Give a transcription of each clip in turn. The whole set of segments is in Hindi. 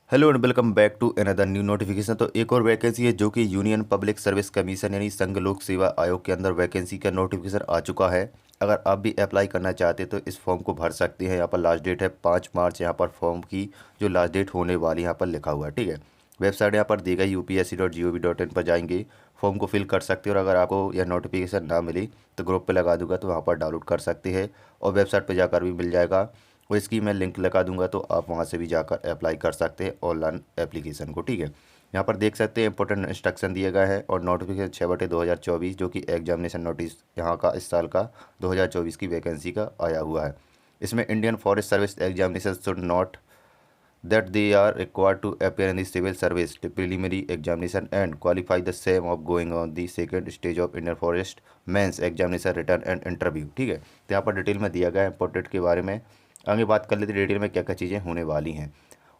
Hello and welcome back to another new notification. तो एक और वैकेंसी है जो कि यूनियन पब्लिक सर्विस कमीशन यानी संघ लोक सेवा आयोग के अंदर वैकेंसी का नोटिफिकेशन आ चुका है। अगर आप भी अप्लाई करना चाहते हैं तो इस फॉर्म को भर सकते हैं। यहाँ पर लास्ट डेट है 5 मार्च। यहाँ पर फॉर्म की जो लास्ट डेट होने वाली यहाँ पर लिखा हुआ है, ठीक है। वेबसाइट यहाँ पर दी गई upsc.gov.in पर जाएंगे, फॉर्म को फिल कर सकते हैं। और अगर आपको यह नोटिफिकेशन ना मिली तो ग्रुप पे लगा दूंगा, तो वहाँ पर डाउनलोड कर सकते हैं और वेबसाइट पर जाकर भी मिल जाएगा। और इसकी मैं लिंक लगा दूंगा, तो आप वहां से भी जाकर अप्लाई कर सकते हैं ऑनलाइन एप्लीकेशन को, ठीक है। यहाँ पर देख सकते हैं इंपॉर्टेंट इंस्ट्रक्शन दिया गया है और नोटिफिकेशन 6/2024 जो कि एग्जामिनेशन नोटिस यहाँ का इस साल का 2024 की वैकेंसी का आया हुआ है। इसमें Indian forest service examination should not that they are required to appear in the civil service preliminary examination and qualify the same of going on the second stage of Indian Forest mains examination written and interview, ठीक है। तो यहाँ पर डिटेल में दिया गया है इंपॉर्टेंट के बारे में। आगे बात कर लेते हैं डिटेल में क्या क्या चीज़ें होने वाली हैं।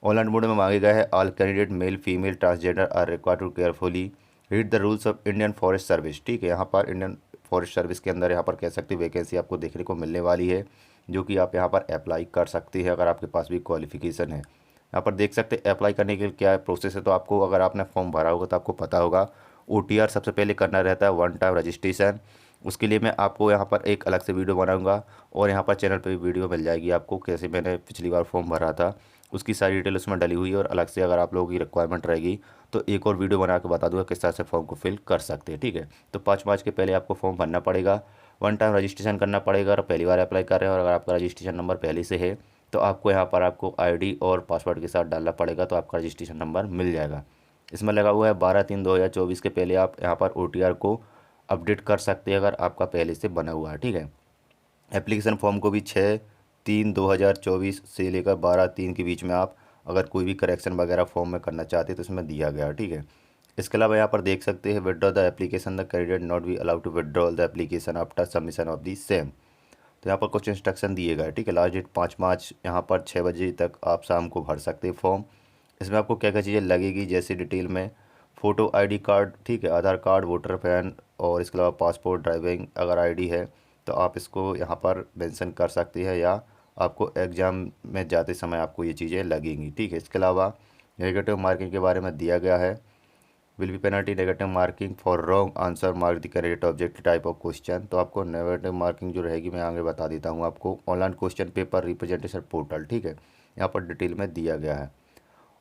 ऑनलाइन मोड में मांगे गए है all candidate male female transgender are required to carefully read the rules of Indian forest service, ठीक है। यहाँ पर इंडियन फॉरेस्ट सर्विस के अंदर यहाँ पर कह सकते वैकेंसी आपको देखने को मिलने वाली है, जो कि आप यहाँ पर अप्लाई कर सकते हैं अगर आपके पास भी क्वालिफिकेशन है। यहाँ पर देख सकते हैं अप्लाई करने के लिए क्या प्रोसेस है। तो आपको, अगर आपने फॉर्म भरा होगा तो आपको पता होगा, OTR सबसे पहले करना रहता है, वन टाइम रजिस्ट्रेशन। उसके लिए मैं आपको यहाँ पर एक अलग से वीडियो बनाऊंगा और यहाँ पर चैनल पे भी वीडियो मिल जाएगी आपको, कैसे मैंने पिछली बार फॉर्म भरा था उसकी सारी डिटेल उसमें डली हुई है। और अलग से अगर आप लोगों की रिक्वायरमेंट रहेगी तो एक और वीडियो बना के बता दूंगा किस तरह से फॉर्म को फिल कर सकते हैं, ठीक है। तो 5 मार्च के पहले आपको फॉर्म भरना पड़ेगा, वन टाइम रजिस्ट्रेशन करना पड़ेगा और पहली बार अप्लाई कर रहे हैं। और अगर आपका रजिस्ट्रेशन नंबर पहले से है तो आपको यहाँ पर आपको ID और पासवर्ड के साथ डालना पड़ेगा, तो आपका रजिस्ट्रेशन नंबर मिल जाएगा। इसमें लगा हुआ है 12/3/2024 के पहले आप यहाँ पर OTR को अपडेट कर सकते हैं अगर आपका पहले से बना हुआ है, ठीक है। एप्लीकेशन फॉर्म को भी 6/3/2024 से लेकर 12/3 के बीच में आप अगर कोई भी करेक्शन वगैरह फॉर्म में करना चाहते हैं तो इसमें दिया गया है, ठीक है। इसके अलावा यहाँ पर देख सकते हैं withdraw the application the candidate not be allowed to withdraw the application after submission of the same. तो यहाँ पर कुछ इंस्ट्रक्शन दिए गए, ठीक है। लास्ट डेट 5 मार्च, यहाँ पर 6 बजे तक आप शाम को भर सकते हैं फॉर्म। इसमें आपको क्या क्या चीज़ें लगेगी, जैसे डिटेल में फ़ोटो ID कार्ड, ठीक है, आधार कार्ड, वोटर पैन और इसके अलावा पासपोर्ट, ड्राइविंग अगर ID है तो आप इसको यहाँ पर मेंशन कर सकते हैं, या आपको एग्ज़ाम में जाते समय आपको ये चीज़ें लगेंगी, ठीक है। इसके अलावा नेगेटिव मार्किंग के बारे में दिया गया है, will be penalty negative marking for wrong answer mark the candidate object type of question. तो आपको नेगेटिव मार्किंग जो रहेगी मैं आगे बता देता हूँ आपको। Online question paper representation portal, ठीक है, यहाँ पर डिटेल में दिया गया है।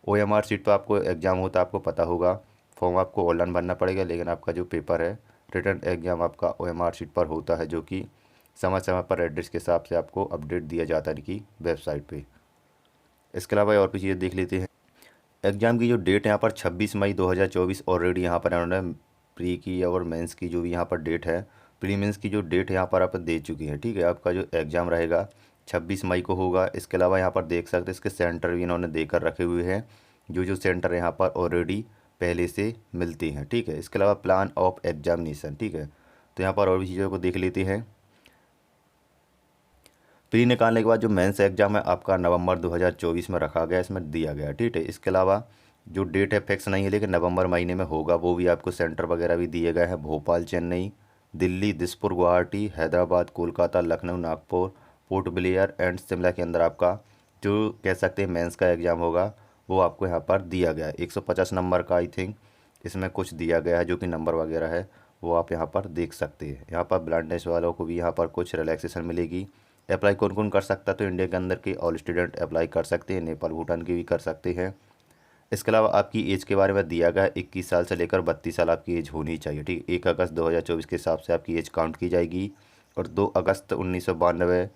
OMR शीट पर आपको एग्ज़ाम होता है, आपको पता होगा। फॉर्म आपको ऑनलाइन भरना पड़ेगा, लेकिन आपका जो पेपर है रिटर्न एग्ज़ाम आपका OMR शीट पर होता है, जो कि समय समय पर एड्रेस के हिसाब से आपको अपडेट दिया जाता है इनकी वेबसाइट पे। इसके अलावा और भी चीज़ें देख लेते हैं। एग्ज़ाम की जो डेट है यहाँ पर 26 मई 2024 ऑलरेडी यहाँ पर इन्होंने प्री की और मेंस की जो भी यहाँ पर डेट है, प्री मेंस की जो डेट है यहाँ पर आप दे चुकी है, ठीक है। आपका जो एग्ज़ाम रहेगा 26 मई को होगा। इसके अलावा यहाँ पर देख सकते हैं इसके सेंटर भी इन्होंने देकर रखे हुए हैं, जो जो सेंटर यहाँ पर ऑलरेडी पहले से मिलते हैं, ठीक है। इसके अलावा प्लान ऑफ एग्जामिनेशन, ठीक है। तो यहाँ पर और भी चीज़ों को देख लेते हैं। प्री निकालने के बाद जो मेंस एग्ज़ाम है आपका नवंबर 2024 में रखा गया, इसमें दिया गया, ठीक है। इसके अलावा जो डेट है फिक्स नहीं है, लेकिन नवंबर महीने में होगा, वो भी आपको सेंटर वगैरह भी दिए गए हैं। Bhopal, Chennai, Delhi, Dispur, Guwahati, Hyderabad, Kolkata, Lucknow, Nagpur, port Blair and Shimla के अंदर आपका जो कह सकते हैं मेंस का एग्ज़ाम होगा वो आपको यहाँ पर दिया गया है। 150 नंबर का आई थिंक इसमें कुछ दिया गया है, जो कि नंबर वगैरह है वो आप यहाँ पर देख सकते हैं। यहाँ पर ब्लाइंडनेस वालों को भी यहाँ पर कुछ रिलैक्सेशन मिलेगी। अप्लाई कौन कौन कर सकता है, तो इंडिया के अंदर के ऑल स्टूडेंट अप्लाई कर सकते हैं, नेपाल भूटान के भी कर सकते हैं। इसके अलावा आपकी एज के बारे में दिया गया है 21 साल से लेकर 32 साल आपकी एज होनी चाहिए, ठीक है। 1 अगस्त 2024 के हिसाब से आपकी एज काउंट की जाएगी और 2 अगस्त 1992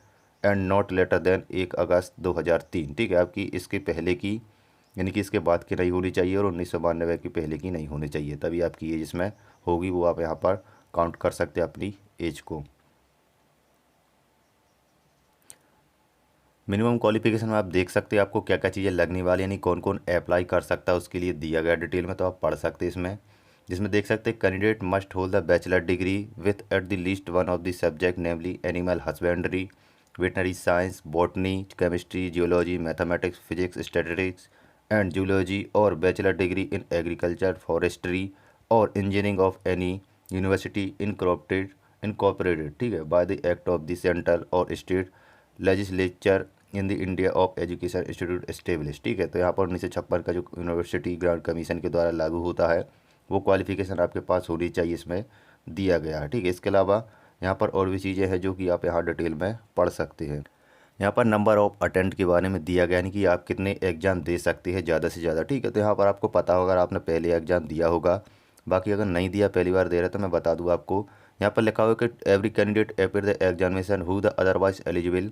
एंड नॉट लेटर देन 1 अगस्त 2003, ठीक है। आपकी इसके पहले की यानी कि इसके बाद की नहीं होनी चाहिए और 1992 की पहले की नहीं होनी चाहिए, तभी आपकी एज इसमें होगी, वो आप यहाँ पर काउंट कर सकते हैं अपनी एज को। मिनिमम क्वालिफिकेशन में आप देख सकते हैं आपको क्या क्या चीज़ें लगने वाली, यानी कौन कौन अप्लाई कर सकता है उसके लिए दिया गया डिटेल में, तो आप पढ़ सकते हैं इसमें। जिसमें देख सकते हैं candidate must hold the bachelor degree with at the least one of the subject namely animal husbandry, veterinary science, botany, chemistry, geology, mathematics, physics, statistics and zoology, और bachelor degree in agriculture, forestry और engineering of any university incorporated, ठीक है, by the act of the central और state legislature in the India of education institute establish, ठीक है। तो यहाँ पर 1956 का जो यूनिवर्सिटी ग्रांट कमीशन के द्वारा लागू होता है वो क्वालिफिकेशन आपके पास होनी चाहिए, इसमें दिया गया है, ठीक है। इसके अलावा यहाँ पर और भी चीज़ें हैं जो कि आप यहाँ डिटेल में पढ़ सकते हैं। यहाँ पर नंबर ऑफ अटेम्प्ट के बारे में दिया गया, यानी कि आप कितने एग्जाम दे सकते हैं ज़्यादा से ज़्यादा, ठीक है। तो यहाँ पर आपको पता होगा, अगर आपने पहले एग्जाम दिया होगा, बाकी अगर नहीं दिया, पहली बार दे रहे तो मैं बता दूँ आपको। यहाँ पर लिखा हुआ है कि every candidate appear the examination who the otherwise eligible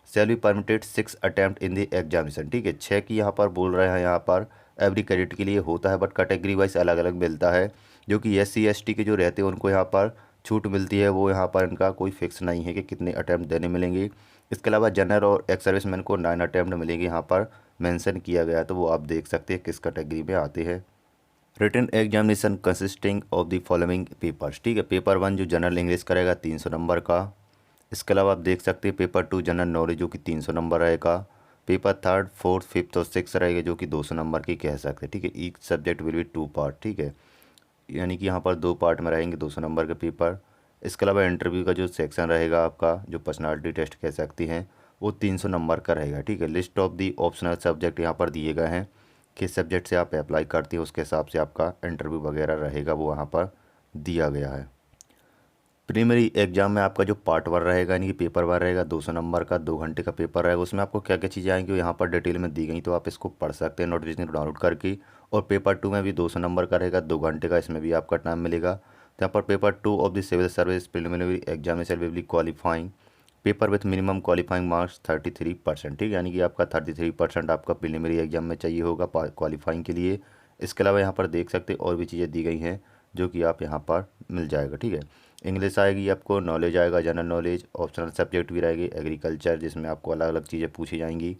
shall be permitted 6 attempt in the examination, ठीक है। 6 की यहाँ पर बोल रहे हैं, यहाँ पर एवरी कैंडिडेट के लिए होता है, बट कैटेगरी वाइज अलग अलग मिलता है। जो कि SC ST के जो रहते हैं उनको यहाँ पर छूट मिलती है, वो यहाँ पर इनका कोई फिक्स नहीं है कि कितने अटैम्प्ट देने मिलेंगे। इसके अलावा जनरल और एक्स सर्विसमैन को 9 अटैम्प्ट मिलेंगे, यहाँ पर मेंशन किया गया है, तो वो आप देख सकते हैं किस कैटेगरी में आते हैं। Written examination consisting of the following papers, ठीक है। पेपर 1 जो जनरल इंग्लिश करेगा 300 नंबर का। इसके अलावा आप देख सकते हैं पेपर 2 जनरल नॉलेज जो कि 300 नंबर रहेगा। पेपर 3, 4, 5 और 6 रहेगा जो कि 200 नंबर की कह सकते हैं, ठीक है। Each subject will be 2 part, ठीक है, यानी कि यहाँ पर 2 पार्ट में रहेंगे 200 नंबर के पेपर। इसके अलावा इंटरव्यू का जो सेक्शन रहेगा आपका, जो पर्सनालिटी टेस्ट कह सकती हैं, वो 300 नंबर का रहेगा, ठीक है। List of the optional subject यहाँ पर दिए गए हैं, किस सब्जेक्ट से आप अप्लाई करती हैं उसके हिसाब से आपका इंटरव्यू वगैरह रहेगा, वो वहाँ पर दिया गया है। प्रीलिमिनरी एग्जाम में आपका जो पार्ट 1 रहेगा, यानी कि पेपर 1 रहेगा 200 नंबर का, 2 घंटे का पेपर रहेगा। उसमें आपको क्या क्या चीज़ें आएंगी वो यहाँ पर डिटेल में दी गई, तो आप इसको पढ़ सकते हैं नोटिफिकेशन डाउनलोड करके। और पेपर 2 में भी 200 नंबर का रहेगा, 2 घंटे का, इसमें भी आपका टाइम मिलेगा। तो यहाँ पर paper 2 of the civil service preliminary examination will be qualifying paper with minimum qualifying marks 33%, ठीक है, यानी कि आपका 33% आपका प्रीलिमिनरी एग्जाम में चाहिए होगा क्वालिफाइंग के लिए। इसके अलावा यहाँ पर देख सकते और भी चीज़ें दी गई हैं जो कि आप यहाँ पर मिल जाएगा, ठीक है। इंग्लिश आएगी आपको, नॉलेज आएगा, जनरल नॉलेज, ऑप्शनल सब्जेक्ट भी रहेगी, एग्रीकल्चर जिसमें आपको अलग अलग चीज़ें पूछी जाएंगी।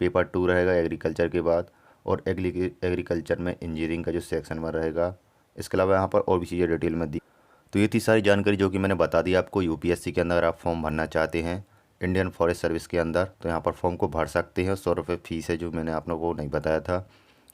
पेपर 2 रहेगा एग्रीकल्चर के बाद, और एग्रीकल्चर में इंजीनियरिंग का जो सेक्शन में रहेगा। इसके अलावा यहाँ पर और भी चीज़ें डिटेल में दी। तो ये थी सारी जानकारी जो कि मैंने बता दी आपको। UPSC के अंदर अगर आप फॉर्म भरना चाहते हैं इंडियन फॉरेस्ट सर्विस के अंदर, तो यहाँ पर फॉर्म को भर सकते हैं। 100 रुपये फीस है, जो मैंने आप लोगों को नहीं बताया था।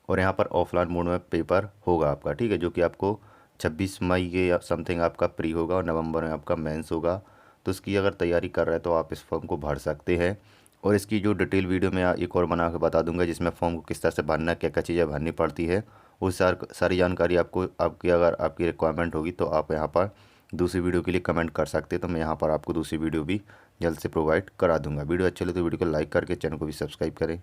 और यहाँ पर ऑफलाइन मोड में पेपर होगा आपका, ठीक है, जो कि आपको 26 मई के समथिंग आपका प्री होगा और नवंबर में आपका मेंस होगा। तो इसकी अगर तैयारी कर रहे हैं तो आप इस फॉर्म को भर सकते हैं। और इसकी जो डिटेल वीडियो मैं एक और बना के बता दूंगा, जिसमें फॉर्म को किस तरह से भरना है, क्या क्या चीज़ें भरनी पड़ती है, वो सारी जानकारी आपको आपकी अगर आपकी रिक्वायरमेंट होगी तो आप यहाँ पर दूसरी वीडियो के लिए कमेंट कर सकते हैं। तो मैं यहाँ पर आपको दूसरी वीडियो भी जल्द से प्रोवाइड करा दूंगा। वीडियो अच्छी लगे तो वीडियो को लाइक करके चैनल को भी सब्सक्राइब करें।